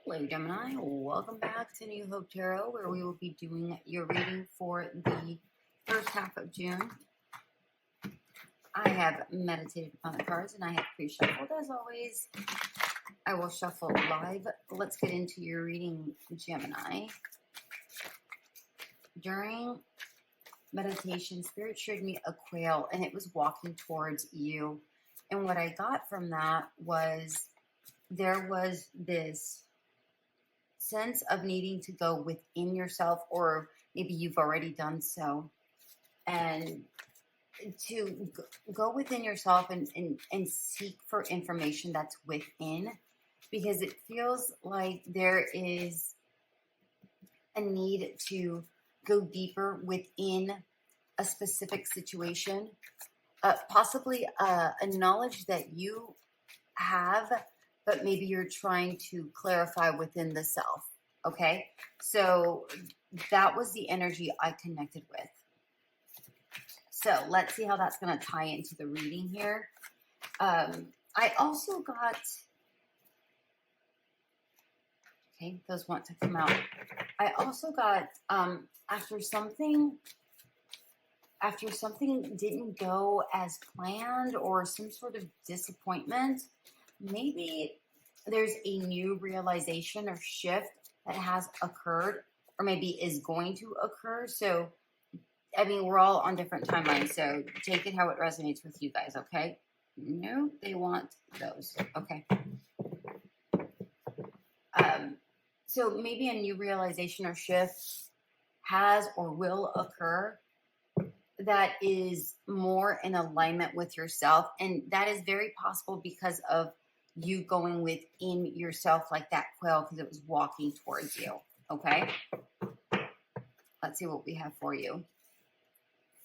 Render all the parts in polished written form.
Hello, Gemini. Welcome back to New Hope Tarot, where we will be doing your reading for the first half of June. I have meditated upon the cards and I have pre-shuffled. As always, I will shuffle live. Let's get into your reading, Gemini. During meditation, Spirit showed me a quail and it was walking towards you. And what I got from that was there was this sense of needing to go within yourself, or maybe you've already done so, and to go within yourself and seek for information that's within, because it feels like there is a need to go deeper within a specific situation, possibly a knowledge that you have, but maybe you're trying to clarify within the self, okay? So that was the energy I connected with. So let's see how that's going to tie into the reading here. I also got, okay, those want to come out. I also got, after something didn't go as planned, or some sort of disappointment, maybe there's a new realization or shift that has occurred, or maybe is going to occur. So, I mean, we're all on different timelines, so take it how it resonates with you guys, okay? No, they want those, okay. So maybe a new realization or shift has or will occur that is more in alignment with yourself. And that is very possible because of you going within yourself like that quail, because it was walking towards you. Okay. Let's see what we have for you.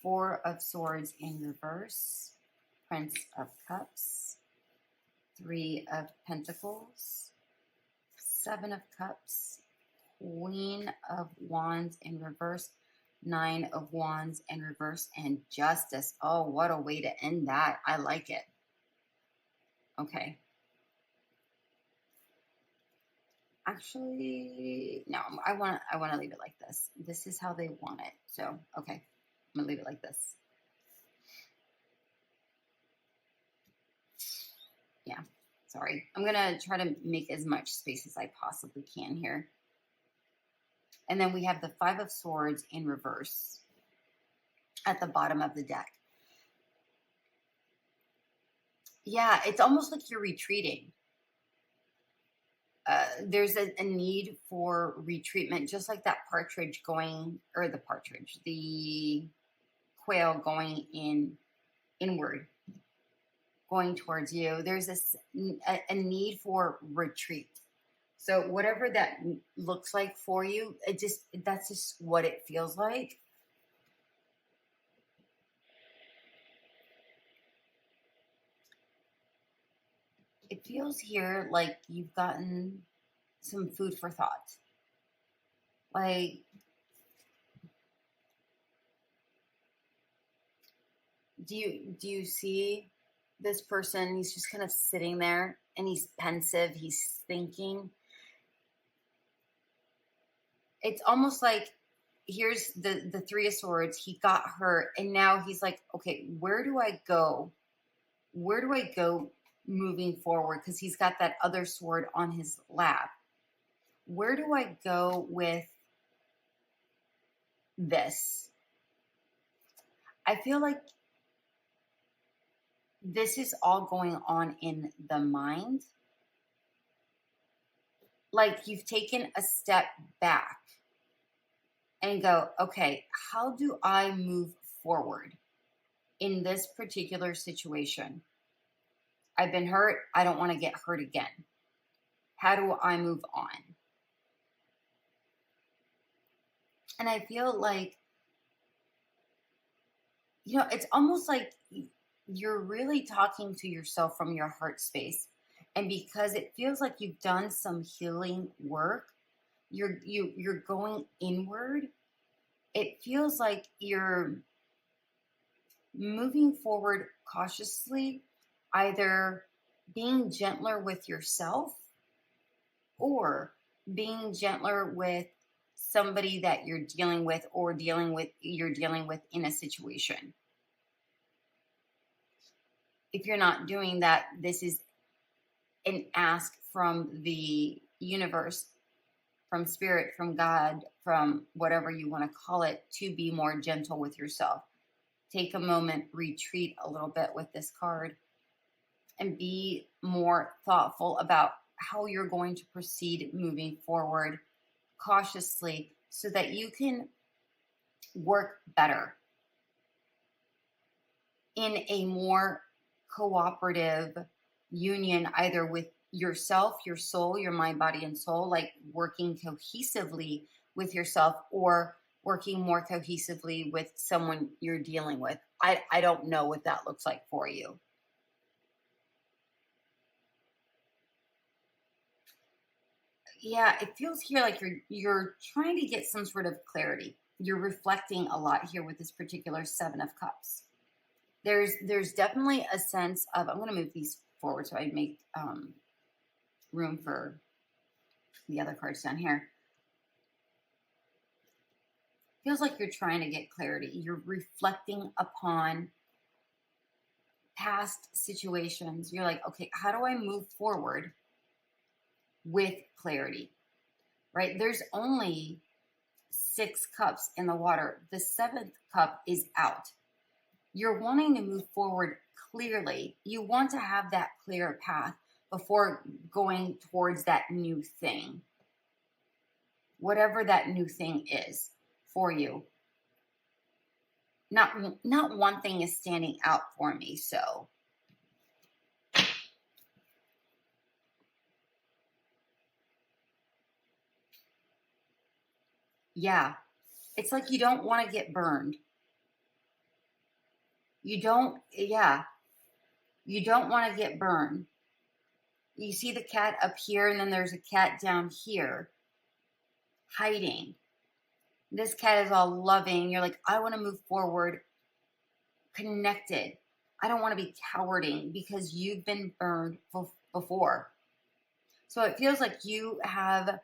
4 of Swords in reverse. Prince of Cups. 3 of Pentacles. 7 of Cups. Queen of Wands in reverse. 9 of Wands in reverse, and Justice. Oh, what a way to end that. I like it. Okay. Actually, no, I want to leave it like this. This is how they want it. So, okay. I'm going to leave it like this. Yeah. Sorry. I'm going to try to make as much space as I possibly can here. And then we have the 5 of Swords in reverse at the bottom of the deck. Yeah, it's almost like you're retreating. There's a need for retreatment, just like that partridge going, or the quail going inward, going towards you. There's a need for retreat. So whatever that looks like for you, that's just what it feels like. It feels here like you've gotten some food for thought. Like, do you see this person? He's just kind of sitting there and he's pensive, he's thinking. It's almost like, here's the 3 of Swords. He got hurt, and now he's like, okay, where do I go? Where do I go moving forward? Because he's got that other sword on his lap. Where do I go with this? I feel like this is all going on in the mind. Like you've taken a step back and go, okay, how do I move forward in this particular situation? I've been hurt. I don't want to get hurt again. How do I move on? And I feel like, it's almost like you're really talking to yourself from your heart space. And because it feels like you've done some healing work, you're going inward. It feels like you're moving forward cautiously, either being gentler with yourself or being gentler with somebody that you're dealing with or you're dealing with in a situation. If you're not doing that, this is an ask from the universe, from spirit, from God, from whatever you want to call it, to be more gentle with yourself. Take a moment, retreat a little bit with this card, and be more thoughtful about how you're going to proceed moving forward cautiously so that you can work better in a more cooperative union, either with yourself, your soul, your mind, body, and soul, like working cohesively with yourself, or working more cohesively with someone you're dealing with. I don't know what that looks like for you. Yeah, it feels here like you're trying to get some sort of clarity. You're reflecting a lot here with this particular Seven of Cups. There's definitely a sense of, I'm going to move these forward so I make room for the other cards down here. Feels like you're trying to get clarity. You're reflecting upon past situations. You're like, okay, how do I move forward with clarity, right? There's only 6 cups in the water. The 7th cup is out. You're wanting to move forward clearly. You want to have that clear path before going towards that new thing, whatever that new thing is for you. Not one thing is standing out for me, so yeah, it's like you don't want to get burned. You don't want to get burned. You see the cat up here, and then there's a cat down here hiding. This cat is all loving. You're like, I want to move forward, connected. I don't want to be cowarding because you've been burned before. So it feels like you have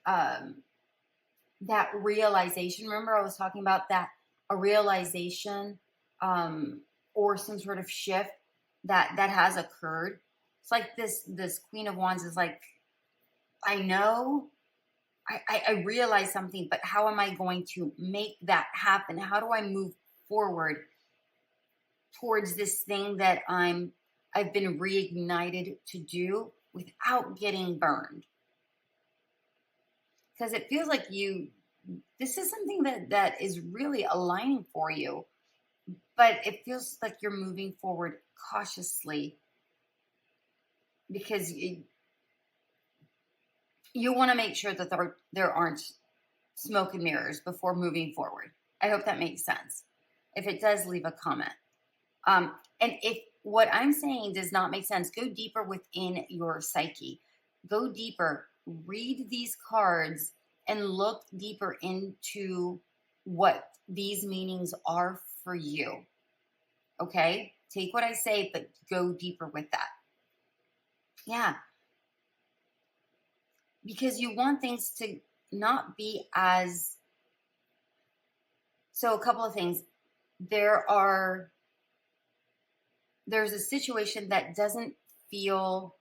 that realization. Remember, I was talking about that, a realization or some sort of shift that has occurred. It's like this Queen of Wands is like, I know, I realize something, but how am I going to make that happen? How do I move forward towards this thing that I've been reignited to do without getting burned? Because it feels like this is something that is really aligning for you, but it feels like you're moving forward cautiously because you want to make sure that there aren't smoke and mirrors before moving forward. I hope that makes sense. If it does, leave a comment. And if what I'm saying does not make sense, go deeper within your psyche. Go deeper. Read these cards and look deeper into what these meanings are for you. Okay? Take what I say, but go deeper with that. Yeah. Because you want things to not be as... So a couple of things. There's a situation that doesn't feel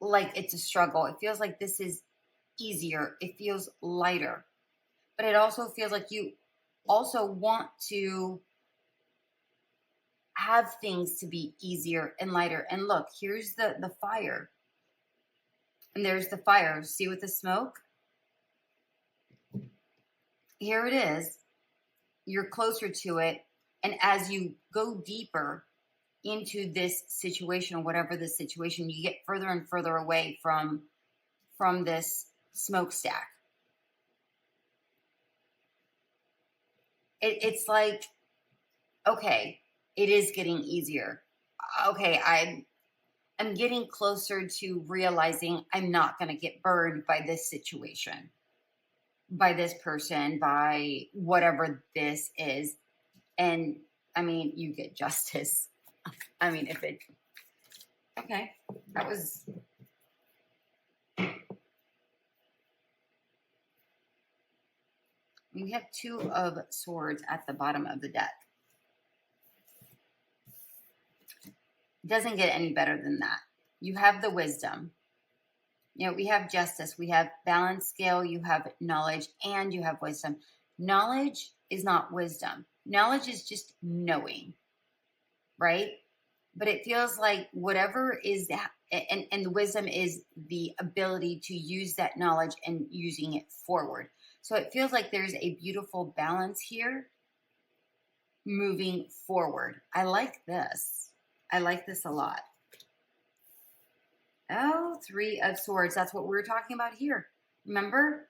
like it's a struggle. It feels like this is easier. It feels lighter. But it also feels like you also want to have things to be easier and lighter. And look, here's the fire. And there's the fire. See with the smoke? Here it is. You're closer to it. And as you go deeper into this situation, or whatever the situation, you get further and further away from this smokestack. It's like, okay, it is getting easier. Okay, I'm getting closer to realizing I'm not going to get burned by this situation, by this person, by whatever this is. And I mean, you get justice. I mean, okay, that was We have Two of Swords at the bottom of the deck. Doesn't get any better than that. You have the Wisdom. You know, we have Justice. We have Balance Scale. You have Knowledge and you have Wisdom. Knowledge is not wisdom. Knowledge is just knowing, right? But it feels like whatever is that, and the wisdom is the ability to use that knowledge and using it forward. So it feels like there's a beautiful balance here moving forward. I like this. I like this a lot. Oh, Three of Swords. That's what we were talking about here. Remember?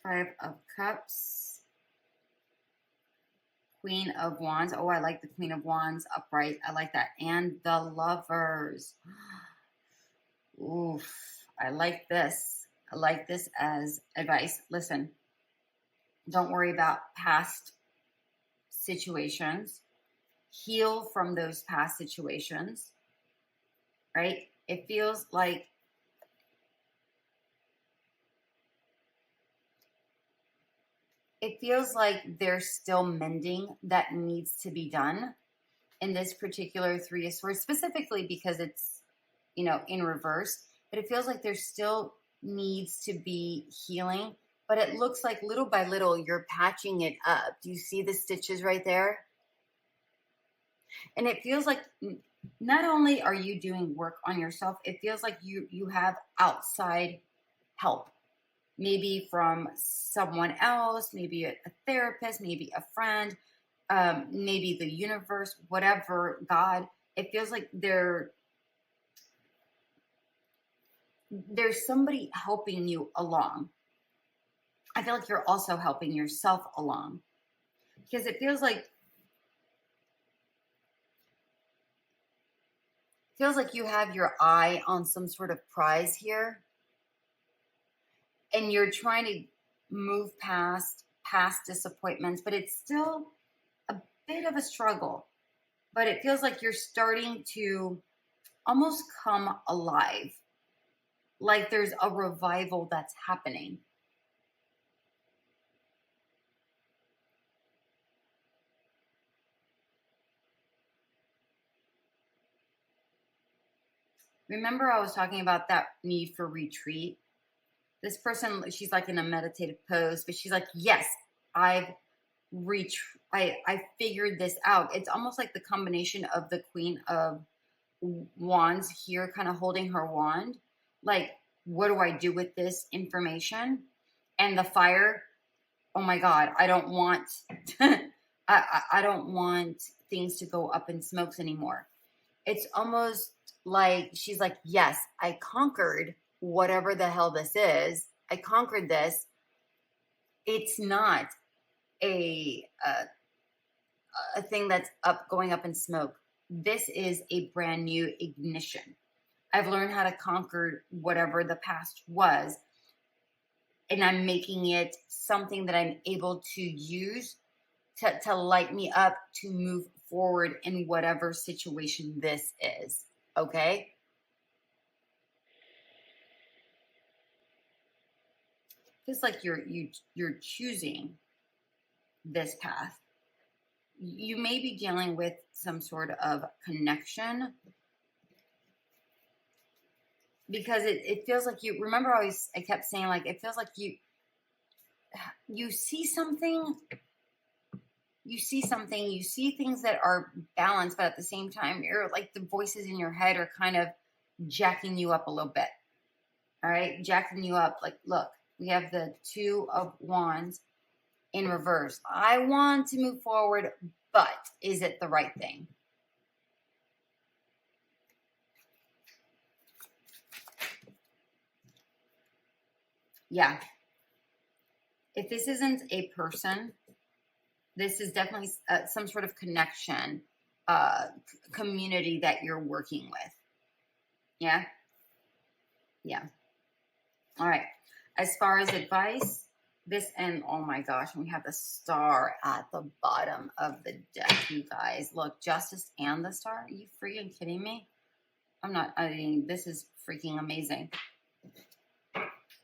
Five of Cups. Queen of Wands. Oh, I like the Queen of Wands upright. I like that. And the Lovers. Oof. I like this. I like this as advice. Listen, don't worry about past situations. Heal from those past situations, right? It feels like there's still mending that needs to be done in this particular Three of Swords, specifically because it's, you know, in reverse. But it feels like there still needs to be healing. But it looks like little by little, you're patching it up. Do you see the stitches right there? And it feels like not only are you doing work on yourself, it feels like you have outside help. Maybe from someone else, maybe a therapist, maybe a friend, maybe the universe, whatever, God. It feels like there's somebody helping you along. I feel like you're also helping yourself along. Because it feels like you have your eye on some sort of prize here. And you're trying to move past disappointments, but it's still a bit of a struggle. But it feels like you're starting to almost come alive. Like there's a revival that's happening. Remember I was talking about that need for retreat? This person, she's like in a meditative pose, but she's like, yes, I figured this out. It's almost like the combination of the Queen of Wands here, kind of holding her wand. Like, what do I do with this information? And the fire, oh my God, I don't want, I don't want things to go up in smokes anymore. It's almost like she's like, yes, I conquered whatever the hell this is. I conquered this. It's not a thing that's going up in smoke. This is a brand new ignition. I've learned how to conquer whatever the past was, and I'm making it something that I'm able to use to light me up to move forward in whatever situation this is. Okay? Feels like you're choosing this path. You may be dealing with some sort of connection, because it feels like you remember I kept saying, like, it feels like you see something, you see things that are balanced, but at the same time, you're like, the voices in your head are kind of jacking you up a little bit. All right, jacking you up. Like, look, we have the Two of Wands in reverse. I want to move forward, but is it the right thing? Yeah. If this isn't a person, this is definitely some sort of connection, community that you're working with. Yeah? Yeah. All right. As far as advice, this, and oh my gosh, we have the Star at the bottom of the deck, you guys. Look, Justice and the Star. Are you freaking kidding me? I mean, this is freaking amazing.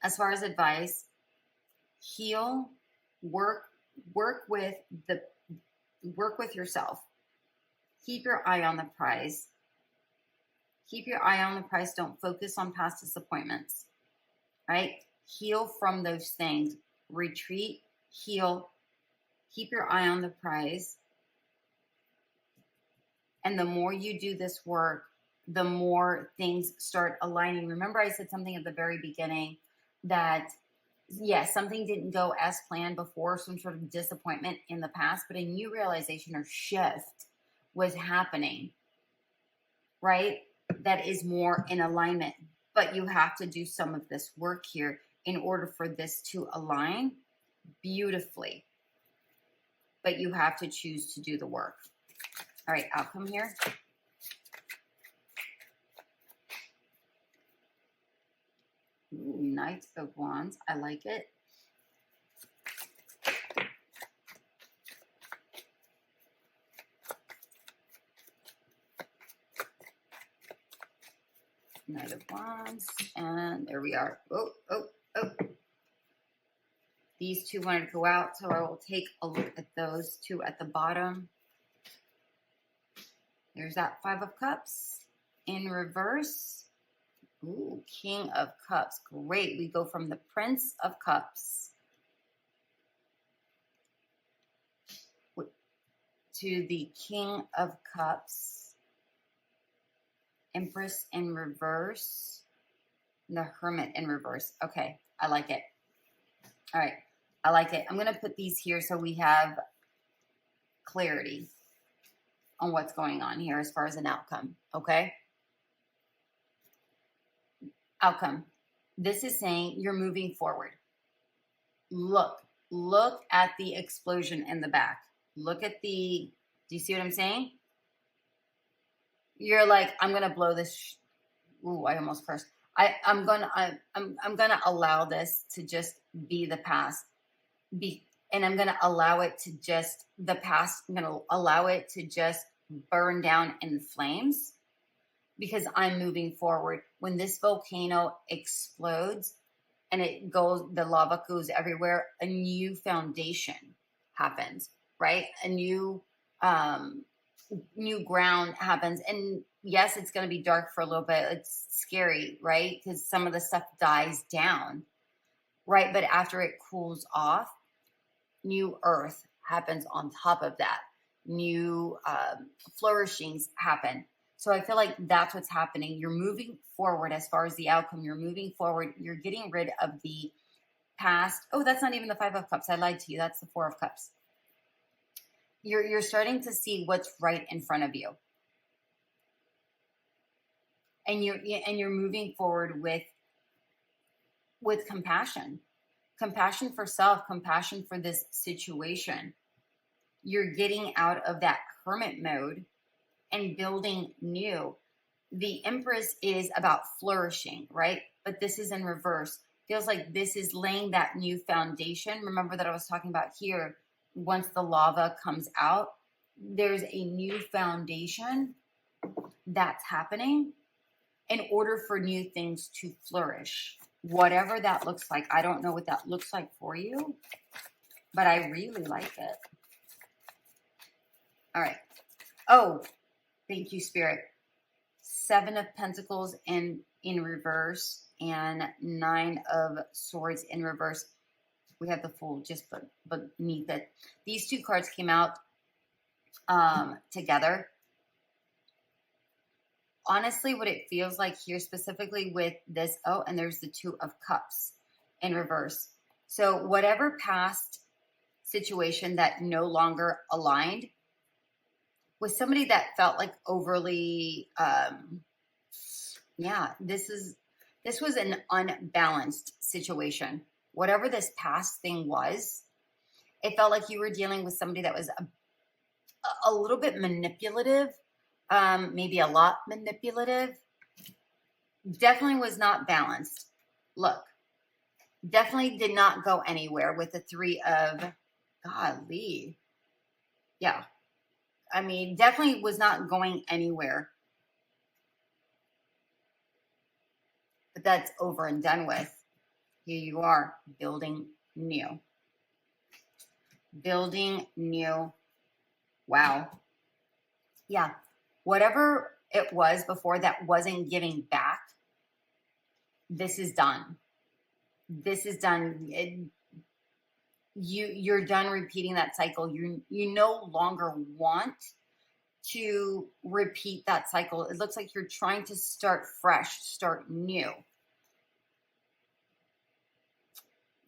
As far as advice, heal, work with yourself. Keep your eye on the prize. Keep your eye on the prize. Don't focus on past disappointments, right? Heal from those things. Retreat, heal, keep your eye on the prize. And the more you do this work, the more things start aligning. Remember, I said something at the very beginning that, yes, something didn't go as planned before, some sort of disappointment in the past, but a new realization or shift was happening, right? That is more in alignment. But you have to do some of this work here in order for this to align beautifully. But you have to choose to do the work. All right, outcome here. Ooh, Knight of Wands. I like it. Knight of Wands. And there we are. Oh. These two wanted to go out, so I will take a look at those two at the bottom. There's that Five of Cups in reverse. Ooh, King of Cups. Great. We go from the Prince of Cups to the King of Cups. Empress in reverse. And the Hermit in reverse. Okay, I like it. All right, I like it. I'm going to put these here so we have clarity on what's going on here as far as an outcome, okay? Outcome. This is saying you're moving forward. Look at the explosion in the back. Look at the, do you see what I'm saying? You're like, I'm going to blow this. Ooh, I almost cursed. I'm going to allow this to just be the past. And I'm going to allow it to just, the past, I'm going to allow it to just burn down in flames because I'm moving forward. When this volcano explodes and it goes, the lava goes everywhere, a new foundation happens, right? A new ground happens. And yes, it's going to be dark for a little bit. It's scary, right? Because some of the stuff dies down, right? But after it cools off, new earth happens on top of that. New flourishings happen. So I feel like that's what's happening. You're moving forward as far as the outcome. You're moving forward. You're getting rid of the past. Oh, that's not even the Five of Cups. I lied to you. That's the Four of Cups. You're starting to see what's right in front of you. And you're moving forward with compassion. Compassion for self, compassion for this situation. You're getting out of that hermit mode and building new. The Empress is about flourishing, right? But this is in reverse. Feels like this is laying that new foundation. Remember that I was talking about here. Once the lava comes out, there's a new foundation that's happening in order for new things to flourish. Whatever that looks like. I don't know what that looks like for you, but I really like it. All right. Oh, thank you, Spirit. Seven of Pentacles in reverse and Nine of Swords in reverse. We have the Fool just beneath it. These two cards came out together. Honestly, what it feels like here specifically with this, oh, and there's the Two of Cups in reverse. So whatever past situation that no longer aligned with somebody that felt like overly, this was an unbalanced situation. Whatever this past thing was, it felt like you were dealing with somebody that was a little bit manipulative, maybe a lot manipulative. Definitely was not balanced. Look, definitely did not go anywhere with the Three of, golly. Yeah. I mean, definitely was not going anywhere. But that's over and done with. Here you are building new. Building new. Wow. Yeah. Whatever it was before that wasn't giving back, this is done. This is done. You're done repeating that cycle. You no longer want to repeat that cycle. It looks like you're trying to start fresh, start new.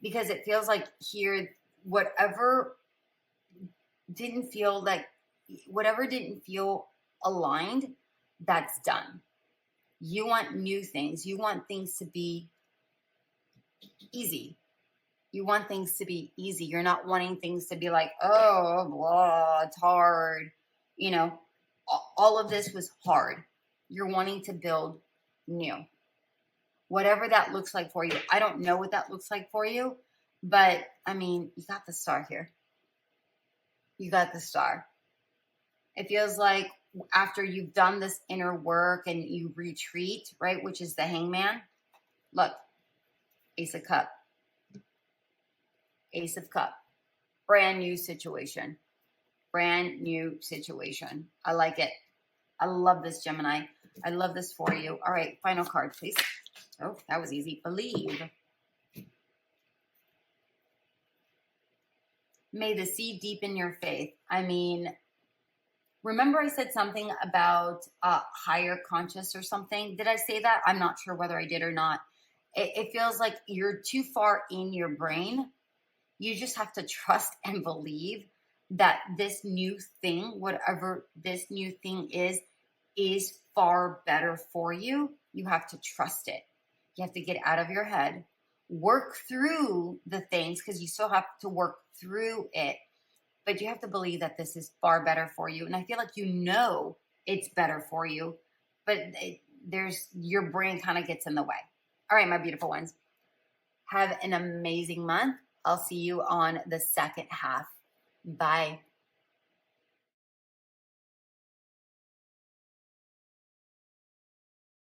Because it feels like here, whatever didn't feel aligned, that's done. You want new things. You want things to be easy. You want things to be easy. You're not wanting things to be like, oh, blah, it's hard. You know, all of this was hard. You're wanting to build new. Whatever that looks like for you. I don't know what that looks like for you, but I mean, you got the star here. You got the star. It feels like after you've done this inner work and you retreat, right, which is the Hangman. Look, Ace of Cup. Ace of Cup. Brand new situation. Brand new situation. I like it. I love this, Gemini. I love this for you. All right, final card, please. Oh, that was easy. Believe. May the seed deepen your faith. I mean, remember I said something about higher conscious or something? Did I say that? I'm not sure whether I did or not. It feels like you're too far in your brain. You just have to trust and believe that this new thing, whatever this new thing is far better for you. You have to trust it. You have to get out of your head, work through the things because you still have to work through it. But you have to believe that this is far better for you. And I feel like you know it's better for you, but your brain kind of gets in the way. All right, my beautiful ones. Have an amazing month. I'll see you on the second half. Bye.